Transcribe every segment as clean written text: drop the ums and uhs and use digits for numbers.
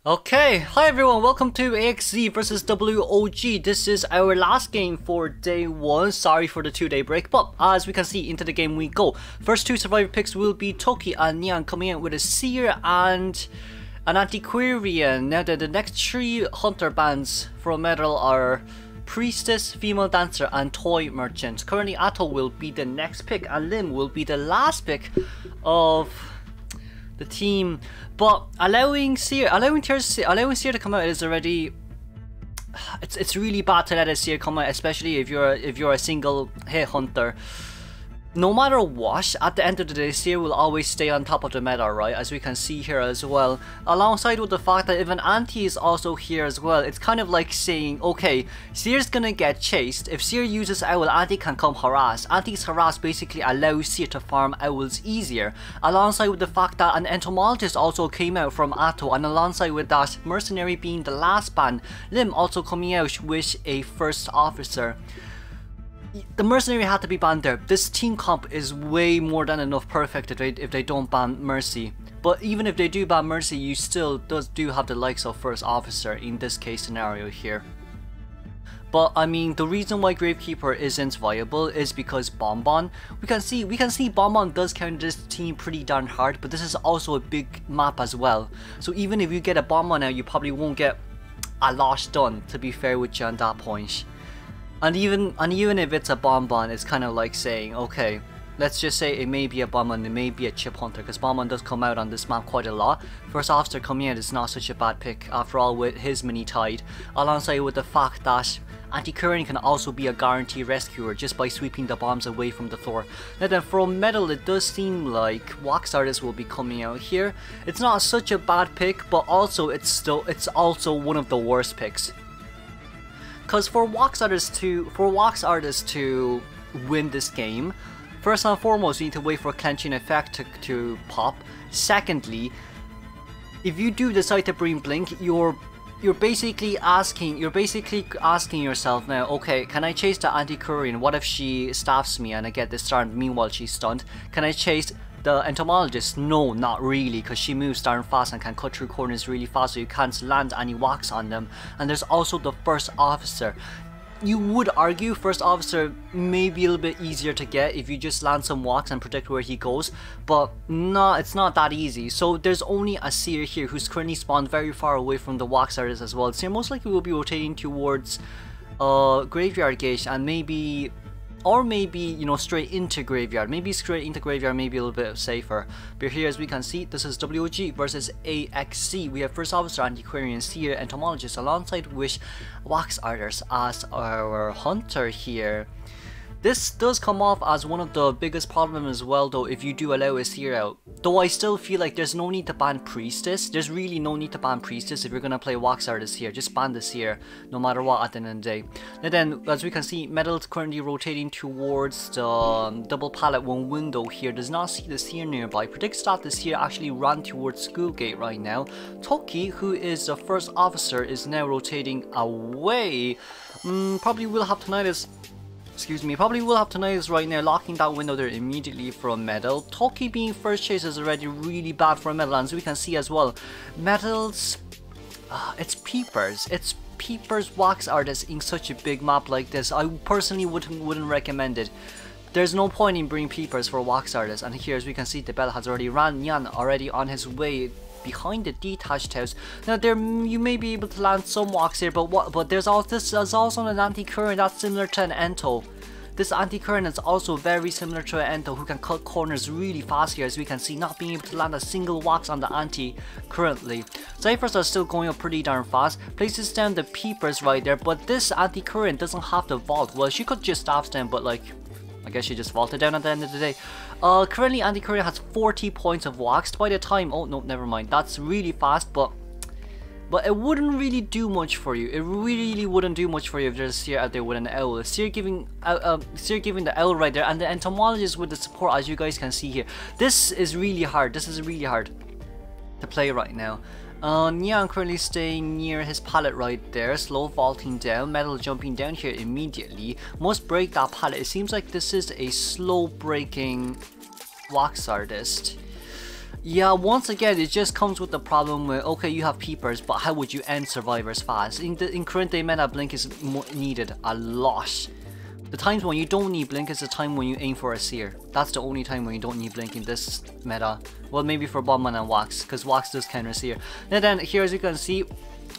Okay, hi everyone, welcome to AXG versus WoG. This is our last game for day 1. Sorry for the 2-day break, but as we can see, into the game we go. First 2 survivor picks will be Toki and Nyan coming in with a Seer and an Antiquarian. Now the next 3 hunter bands from Metal are Priestess, Female Dancer, and Toy Merchant. Currently Atto will be the next pick and Lim will be the last pick of the team, but allowing Seer to come out is already, it's really bad to let a Seer come out, especially if you're a single hit hunter. No matter what, at the end of the day, Seer will always stay on top of the meta, right? As we can see here as well. Alongside with the fact that if an anti is also here as well, it's kind of like saying, okay, Seer's gonna get chased. If Seer uses Owl, anti can come harass. Anti's harass basically allows Seer to farm owls easier. Alongside with the fact that an entomologist also came out from Atto, and alongside with that, mercenary being the last ban, Lim also coming out with a first officer. The mercenary had to be banned there. This team comp is way more than enough perfect if they don't ban Mercy. But even if they do ban Mercy, you still do have the likes of first officer in this case scenario here. But I mean, the reason why Gravekeeper isn't viable is because Bonbon. We can see Bonbon does counter this team pretty darn hard, but this is also a big map as well. So even if you get a Bonbon now, you probably won't get a lot done, to be fair with you on that point. And even if it's a Bonbon, it's kind of like saying, okay, let's just say it may be a Bonbon, it may be a Chip Hunter, because Bonbon does come out on this map quite a lot. First Officer coming in is not such a bad pick, after all, with his mini tide, alongside with the fact that Anti-Current can also be a guarantee rescuer just by sweeping the bombs away from the floor. Now then, from Metal, it does seem like WoG Artist will be coming out here. It's not such a bad pick, but also it's also one of the worst picks. Because for WoG Artist to win this game, first and foremost, you need to wait for clenching effect to pop. Secondly, if you do decide to bring Blink, you're basically asking yourself now, okay, can I chase the Antiquarian? What if she staffs me and I get this stun meanwhile she's stunned? Can I chase the entomologist? No, not really, because she moves darn fast and can cut through corners really fast, so you can't land any WoGs on them. And there's also the first officer. You would argue first officer may be a little bit easier to get if you just land some WoGs and predict where he goes, but no, it's not that easy. So there's only a Seer here who's currently spawned very far away from the WoG Artist as well. Seer most likely will be rotating towards Graveyard Gate and maybe, you know, straight into Graveyard. Maybe straight into Graveyard may be a little bit safer. But here, as we can see, this is WoG versus AXG. We have First Officer, Antiquarian, Seer, Entomologist, alongside which WoG Artist as our hunter here. This does come off as one of the biggest problems as well, though, if you do allow a Seer out. Though I still feel like there's no need to ban Priestess. There's really no need to ban Priestess if you're going to play WoG Artist here. Just ban the Seer, no matter what, at the end of the day. And then, as we can see, Metal's currently rotating towards the double pallet one window here. Does not see the Seer nearby. Predicts that the Seer actually ran towards Schoolgate right now. Toki, who is the first officer, is now rotating away. Probably will have Tinnitus. Probably will have Tinnitus right now, locking that window there immediately from Metal. Toki being first chase is already really bad for Metal, and as we can see as well, Metal's, it's Peepers WoG Artist in such a big map like this. I personally wouldn't recommend it. There's no point in bringing Peepers for WoG Artist, and here as we can see, the bell has already ran. Nyan already on his way behind the detached house. Now there you may be able to land some WoGs here, but there's also an Anti-Current that's similar to an Ento. This Anti-Current is also very similar to an Ento who can cut corners really fast here, as we can see, not being able to land a single WoGs on the Anti currently. Ciphers are still going up pretty darn fast, places down the Peepers right there, but this Anti-Current doesn't have to vault. Well, she could just staff them, but like, I guess she just vaulted down at the end of the day. Currently Anti-Current has 40 points of WoGs by the time, oh no, never mind, that's really fast, but it wouldn't really do much for you. It really wouldn't do much for you if there's a Seer out there with an owl. Seer giving the owl right there, and the entomologist with the support, as you guys can see here. This is really hard to play right now. Nyan currently staying near his pallet right there, slow vaulting down, Metal jumping down here immediately. Must break that pallet. It seems like this is a slow breaking WoG Artist. Yeah, once again, it just comes with the problem where, okay, you have peepers, but how would you end survivors fast? In current day meta, blink is needed a lot. The times when you don't need blink is the time when you aim for a seer. That's the only time when you don't need blink in this meta. Well, maybe for Bombman and Wax, because Wax does counter seer. And then here, as you can see,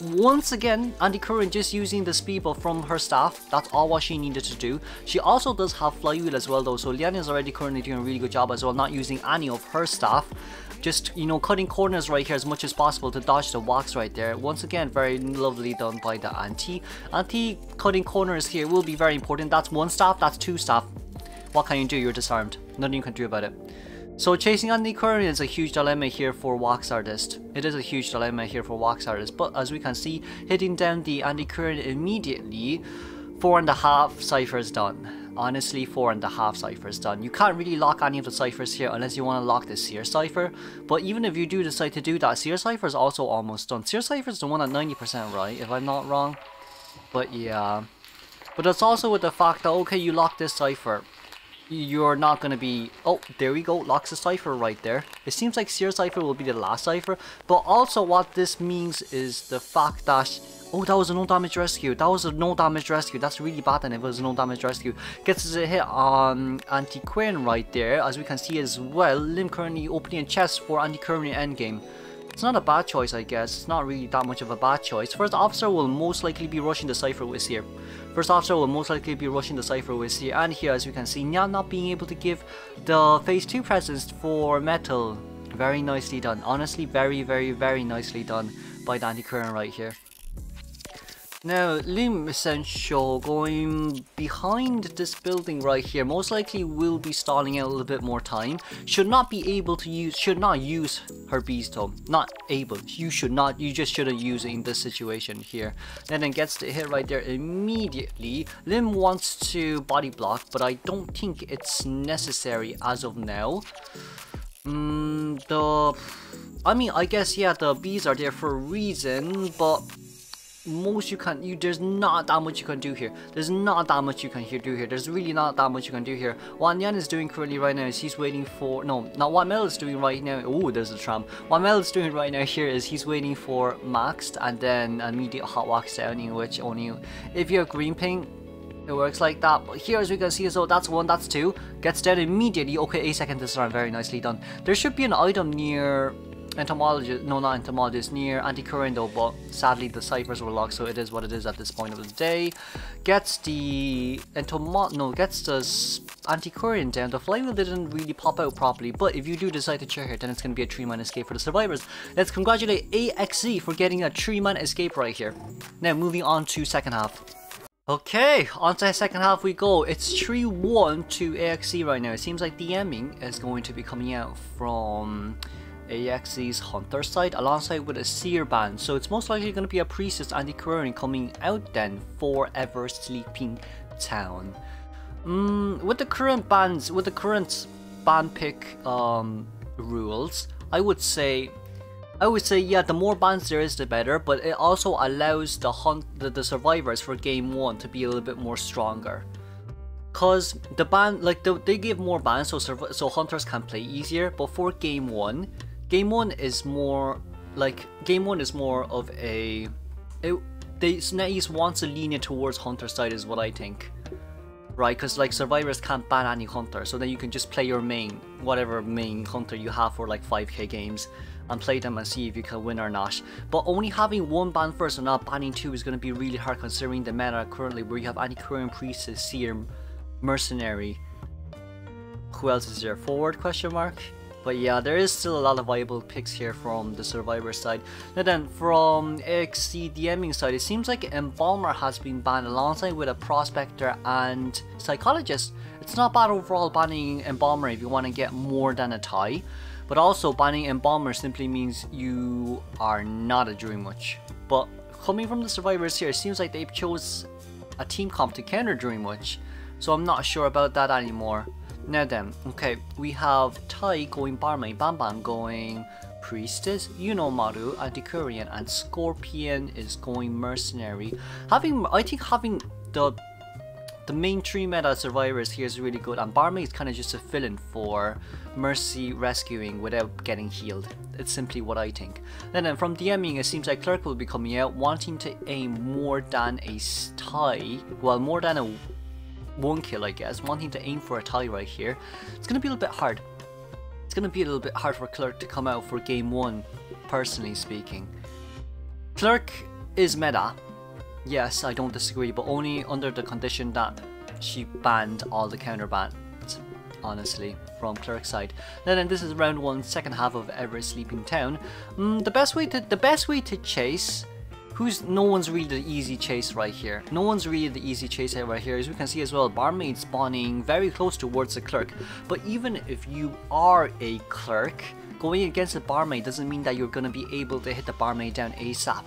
once again, Anti-Current just using the speed buff from her staff. That's all what she needed to do. She also does have Flywheel as well though, so Liana is already currently doing a really good job as well, not using any of her staff. Just, you know, cutting corners right here as much as possible to dodge the Wax right there. Once again, very lovely done by the Anti. Anti cutting corners here will be very important. That's one staff, that's two staff. What can you do? You're disarmed. Nothing you can do about it. So chasing Anti-Current is a huge dilemma here for Wax Artist. It is a huge dilemma here for Wax Artist, but as we can see, hitting down the Anti-Current immediately, 4.5 ciphers done. Honestly, 4.5 ciphers done. You can't really lock any of the ciphers here unless you want to lock the Seer cipher, but even if you do decide to do that, Seer cipher is also almost done. Seer cipher is the one at 90%, right, if I'm not wrong? But yeah. But it's also with the fact that, okay, you lock this cipher, you're not going to be... Oh, there we go. Locks the cipher right there. It seems like Seer cipher will be the last cipher. But also what this means is the fact that... Oh, that was a no damage rescue. That was a no damage rescue. That's really bad then if it was a no damage rescue. Gets us a hit on Anti-Current right there. As we can see as well, Lim currently opening a chest for Anti-Current endgame. It's not a bad choice, I guess. It's not really that much of a bad choice. First officer will most likely be rushing the cipher with Seer. First officer will most likely be rushing the cipher with Seer. And here, as we can see, Nyan not being able to give the phase 2 presence for metal. Very nicely done. Honestly, very, very, very nicely done by the Anti-Current right here. Now, Lim Essential going behind this building right here most likely will be stalling out a little bit more time. Should not use her beast though. Not able. You just shouldn't use it in this situation here. And then gets the hit right there immediately. Lim wants to body block, but I don't think it's necessary as of now. I mean, I guess, yeah, the bees are there for a reason, but there's not that much you can do here. There's not that much you can do here. There's really not that much you can do here. What Nyan is doing currently right now is he's waiting for... No, not what Mel is doing right now. Oh, there's a tram. What Mel is doing right now here is he's waiting for maxed and then immediate hot wax downing, which only if you're green ping, it works like that. But here, as we can see, so that's one, that's two. Gets down immediately. Okay, 8-second disarm. Very nicely done. There should be an item near... Entomologist, no, not entomologist, near Anti-Current though, but sadly the ciphers were locked, so it is what it is at this point of the day. Gets the Anti-Current down. The flywheel didn't really pop out properly, but if you do decide to check it, then it's going to be a 3-man escape for the survivors. Let's congratulate AXG for getting a 3-man escape right here. Now moving on to second half. Okay, on to the second half we go. It's 3-1 to AXG right now. It seems like DMing is going to be coming out from AXG's Hunter side alongside with a Seer band, so it's most likely going to be a Priestess Anti-Current coming out then for Ever Sleeping Town. With the current band pick rules, I would say yeah, the more bans there is the better, but it also allows the survivors for game 1 to be a little bit more stronger. Cause the ban, like they give more bans so hunters can play easier, but for game 1 is more of a... NetEase wants to lean it towards hunter side is what I think. Right, because like survivors can't ban any hunter, so then you can just play your whatever main hunter you have for like 5k games and play them and see if you can win or not. But only having one ban first and not banning two is going to be really hard considering the meta currently where you have Anti-Current, Priestess, Seer, Mercenary. Who else is there? Forward question mark? But yeah, there is still a lot of viable picks here from the survivor side. Now then, from AXG DMing side, it seems like Embalmer has been banned alongside with a Prospector and Psychologist. It's not bad overall banning Embalmer if you want to get more than a tie. But also banning Embalmer simply means you are not a Dream Witch. But coming from the survivors here, it seems like they chose a team comp to counter Dream Witch. So I'm not sure about that anymore. Now then, okay, we have Tai going Barmaid, Bam Bam going Priestess, Maru, Anti-Current, and Scorpion is going Mercenary. I think having the the main 3 meta survivors here is really good, and Barmaid is kind of just a fill-in for Mercy rescuing without getting healed. It's simply what I think. Then from DMing, it seems like Clerk will be coming out wanting to aim more than a tie, well, more than a 1 kill, I guess, wanting to aim for a tie right here. It's gonna be a little bit hard. It's gonna be a little bit hard for Clerk to come out for game 1, personally speaking. Clerk is meta. Yes, I don't disagree, but only under the condition that she banned all the counter bans, honestly, from Clerk's side. Then this is round 1, second half of Ever Sleeping Town. The best way to chase, no one's really the easy chase right here. No one's really the easy chase right here. As we can see as well, Barmaid spawning very close towards the Clerk. But even if you are a Clerk, going against the Barmaid doesn't mean that you're going to be able to hit the Barmaid down ASAP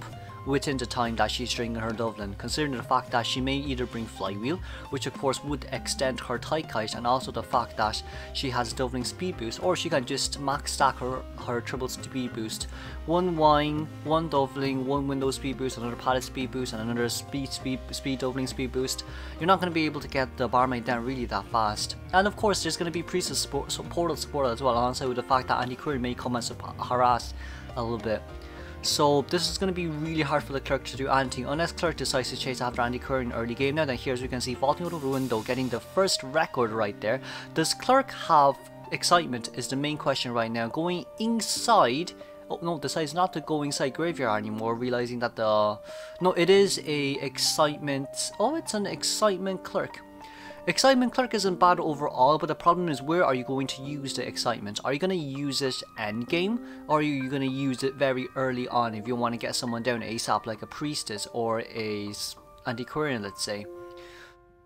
within the time that she's drinking her Dublin, considering the fact that she may either bring Flywheel, which of course would extend her tight kite, and also the fact that she has Dublin speed boost, or she can just max stack her triple speed boost. 1 wine, 1 Dublin, 1 window speed boost, another pallet speed boost, and another speed Dublin speed boost. You're not going to be able to get the Barmaid down really that fast. And of course there's going to be Priestess portal support as well, alongside with the fact that Anti-Query may come and harass a little bit. So this is going to be really hard for the Clerk to do anything, unless Clerk decides to chase after Anti-Query in early game. Now then, here as we can see, vaulting out of the window, getting the first record right there. Does Clerk have excitement is the main question right now. Going inside, oh no, decides not to go inside Graveyard anymore, realizing that no, it is a excitement, oh, it's an excitement Clerk. Excitement Clerk isn't bad overall, but the problem is, where are you going to use the excitement? Are you going to use it endgame, or are you going to use it very early on if you want to get someone down ASAP, like a Priestess or a Antiquarian, let's say?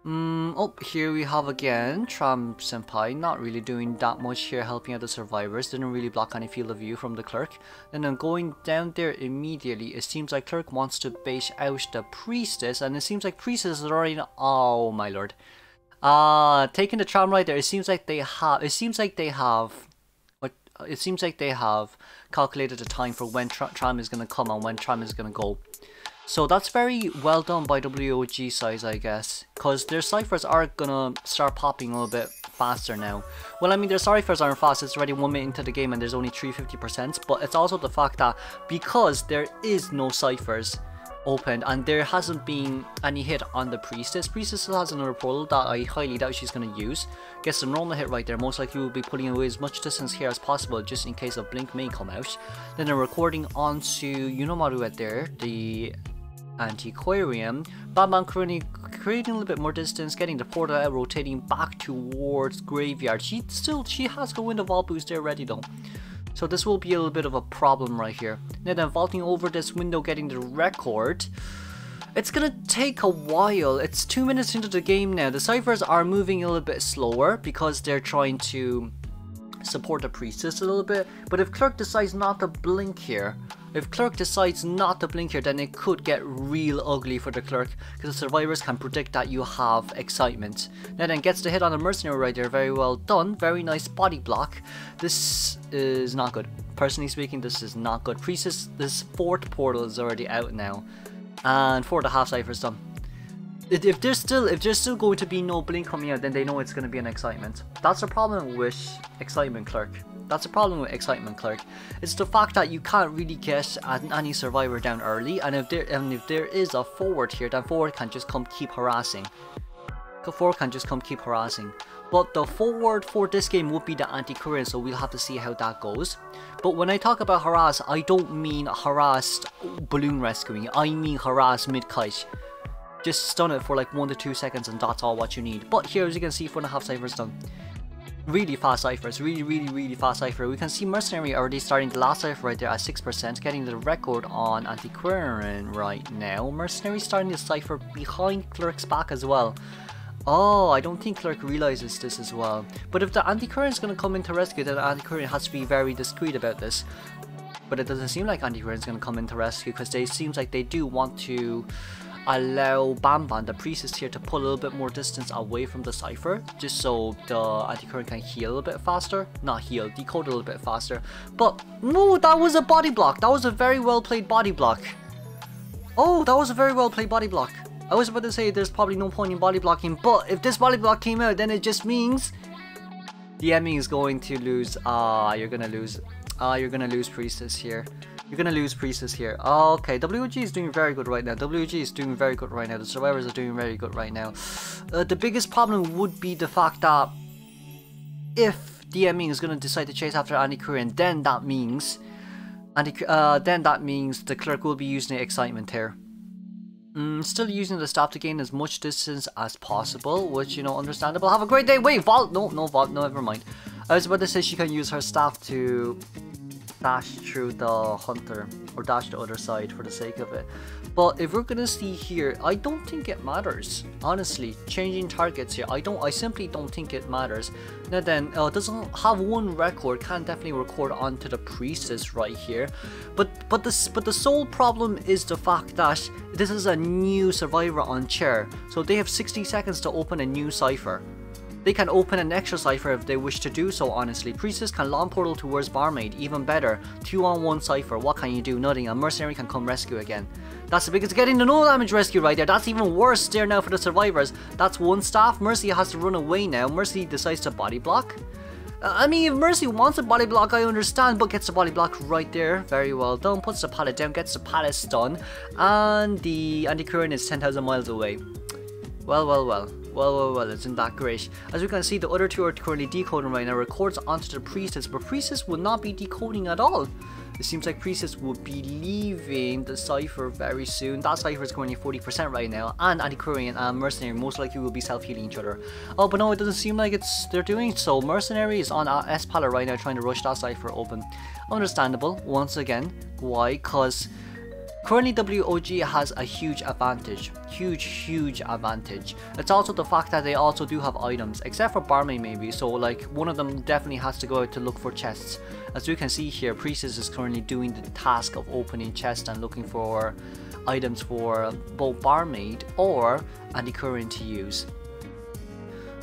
Oh, here we have again Tram Senpai, not really doing that much here, helping out the survivors. Didn't really block any field of view from the Clerk. And then going down there immediately, it seems like Clerk wants to bait out the Priestess, and it seems like Priestess is already, oh my lord. Taking the tram right there, it seems like they have calculated the time for when tram is gonna come and when tram is gonna go. So that's very well done by WoG size, I guess, because their ciphers are gonna start popping a little bit faster now. Well, I mean, their ciphers aren't fast, it's already 1 minute into the game and there's only 350%, but it's also the fact that because there is no ciphers opened and there hasn't been any hit on the Priestess. Priestess still has another portal that I highly doubt she's going to use. Gets a normal hit right there. Most likely will be putting away as much distance here as possible just in case a blink may come out. Then they're recording onto Yunomaru right there, the Antiquarian. Batman creating a little bit more distance, getting the portal out, rotating back towards Graveyard. She has her window vault boost there ready though. So this will be a little bit of a problem right here. Now then, vaulting over this window, getting the record. It's gonna take a while. It's 2 minutes into the game now. The ciphers are moving a little bit slower because they're trying to support the Priestess a little bit. But if Clerk decides not to blink here, then it could get real ugly for the Clerk, because the survivors can predict that you have excitement. Now then, gets the hit on the Mercenary right there, very well done, very nice body block. This is not good. Personally speaking, this is not good. Priestess, this 4th portal is already out now, and 4.5 ciphers done. If there's still going to be no blink coming out, then they know it's going to be an excitement. That's the problem with Excitement Clerk. That's the problem with Excitement Clerk. It's the fact that you can't really get any survivor down early, and if there is a forward here, then forward can just come keep harassing. But the forward for this game would be the Antiquarian, so we'll have to see how that goes. But when I talk about harass, I don't mean harassed balloon rescuing. I mean harass mid-kite. Just stun it for like 1 to 2 seconds and that's all what you need. But here, as you can see, 4.5 ciphers done. Really fast ciphers, really fast cipher. We can see Mercenary already starting the last cipher right there at 6%, getting the record on Antiquarian right now. Mercenary starting the cipher behind Clerk's back as well. Oh, I don't think Clerk realizes this as well. But if the Antiquarian is going to come in to rescue, then the Antiquarian has to be very discreet about this. But it doesn't seem like Antiquarian is going to come in to rescue, because it seems like they do want to allow Bamban, the Priestess here, to pull a little bit more distance away from the cipher, just so the Antiquarian can heal a little bit faster. Not heal, decode a little bit faster. But no, that was a body block. That was a very well played body block. Oh, that was a very well played body block. I was about to say there's probably no point in body blocking, but if this body block came out, then it just means DMing is going to lose. You're gonna lose. You're gonna lose Priestess here. You're gonna lose Priestess here. Okay, WoG is doing very good right now. WoG is doing very good right now. The survivors are doing very good right now. The biggest problem would be the fact that if DMing is gonna decide to chase after Anti-Korean, then that means the Clerk will be using excitement here. Still using the staff to gain as much distance as possible, which, you know, understandable. Have a great day. Wait, Vault. No, never mind. I was about to say she can use her staff to dash through the hunter or dash the other side for the sake of it. But if we're gonna see here, I don't think it matters. Honestly, changing targets here, I simply don't think it matters. Now then, doesn't have one record, can definitely record onto the Priestess right here. But the sole problem is the fact that this is a new survivor on chair, so they have 60 seconds to open a new cipher. They can open an extra cipher if they wish to do so, honestly. Priestess can long portal towards Barmaid, even better. 2-on-1 cipher, what can you do? Nothing. A mercenary can come rescue again. That's the biggest, getting the no damage rescue right there. That's even worse there now for the survivors. That's one staff. Mercy has to run away now. Mercy decides to body block. I mean, if Mercy wants a body block, I understand, but gets the body block right there. Very well done. Puts the pallet down, gets the pallet stun, and the Anti-Korean is 10,000 miles away. Well, isn't that great? As we can see, the other two are currently decoding right now. Records onto the Priestess, but Priestess will not be decoding at all. It seems like Priestess will be leaving the cipher very soon. That cipher is currently 40% right now, and Anti-Korean and Mercenary most likely will be self-healing each other. Oh, but no, it doesn't seem like they're doing so. Mercenary is on S pallet right now trying to rush that cipher open. Understandable, once again. Why? Because currently WoG has a huge advantage. Huge advantage. It's also the fact that they also do have items, except for Barmaid maybe, so like one of them definitely has to go out to look for chests. As you can see here, Priestess is currently doing the task of opening chests and looking for items for both Barmaid or Anti-Korean to use.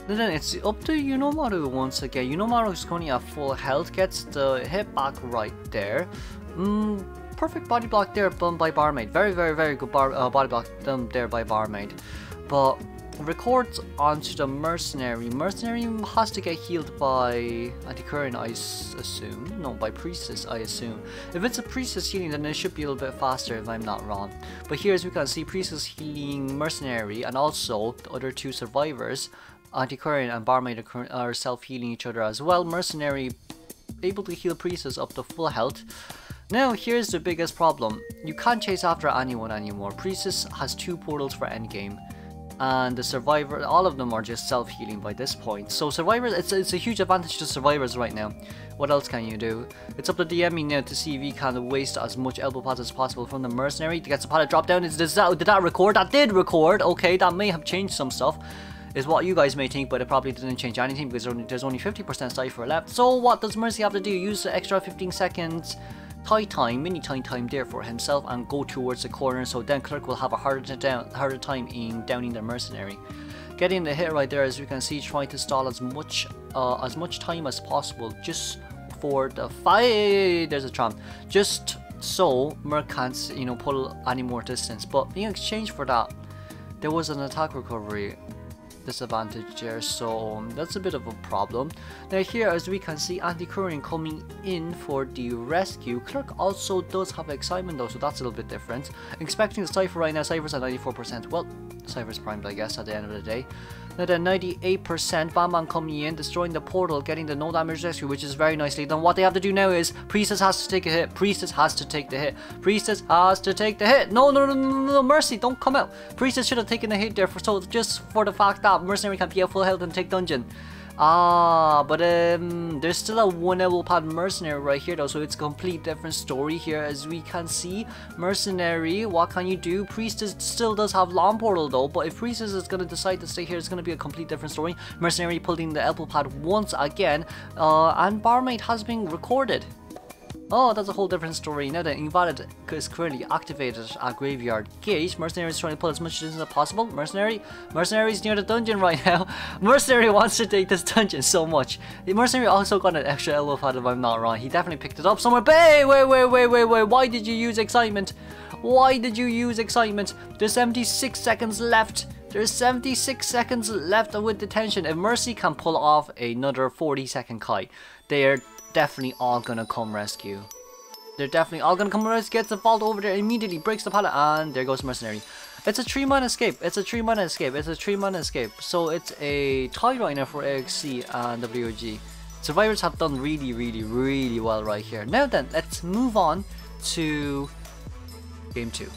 And then it's up to Yunomaru once again. Yunomaru is currently at full health, gets the hit back right there. Perfect body block there done by Barmaid. Very good body block done there by Barmaid. But records onto the Mercenary. Mercenary has to get healed by Anti-Korean, I assume. No, by Priestess, I assume. If it's a Priestess healing, then it should be a little bit faster if I'm not wrong. But here, as we can see, Priestess healing Mercenary, and also the other two survivors, Anti-Korean and Barmaid, are self-healing each other as well. Mercenary able to heal Priestess up to full health. Now, here's the biggest problem. You can't chase after anyone anymore. Priestess has 2 portals for endgame, and the survivor, all of them are just self-healing by this point. So survivors, it's a huge advantage to survivors right now. What else can you do? It's up to DMing now to see if he can waste as much elbow pads as possible from the Mercenary to get the pallet drop down. Did that record? That did record. Okay, that may have changed some stuff, is what you guys may think, but it probably didn't change anything because there's only 50% cipher left. So what does Mercy have to do? Use the extra 15 seconds mini time there for himself and go towards the corner, so then Clerk will have a harder time in downing the Mercenary. Getting the hit right there, as you can see, trying to stall as much time as possible just for the fight. There's a tramp, just so Merc can't pull any more distance. But in exchange for that, there was an attack recovery disadvantage there, so that's a bit of a problem. Now here, as we can see, Anti-Korean coming in for the rescue. Clerk also does have excitement though, so that's a little bit different. Expecting the cipher right now, cipher's at 94%. Well, cipher's primed, I guess, at the end of the day. Now then, 98%, Bam coming in, destroying the portal, getting the no damage rescue, which is very nicely done. What they have to do now is Priestess has to take a hit. Priestess has to take the hit. Priestess has to take the hit. No, Mercy, don't come out. Priestess should have taken the hit there just for the fact that Mercenary can be at full health and take dungeon. But there's still a 1 elbow pad Mercenary right here though, so it's a complete different story here. As we can see, Mercenary, what can you do? Priestess still does have long portal though, but if Priestess is going to decide to stay here, it's going to be a complete different story. Mercenary pulling the elbow pad once again, and Barmaid has been recorded. Oh, that's a whole different story. Now that Invalid is currently activated at Graveyard Gate, Mercenary is trying to pull as much distance as possible. Mercenary is near the dungeon right now. Mercenary wants to take this dungeon so much. The Mercenary also got an extra elbow pad if I'm not wrong. He definitely picked it up somewhere. Wait, why did you use excitement? Why did you use excitement? There's 76 seconds left. There's 76 seconds left with detention. If Mercy can pull off another 40-second kite, they're definitely all gonna come rescue. They're definitely all gonna come rescue. Gets the vault over there immediately, breaks the pallet, and there goes Mercenary. It's a 3-man escape. It's a 3-man escape. It's a 3-man escape. So it's a tie right now for AXG and WoG. Survivors have done really well right here. Now then, let's move on to game 2.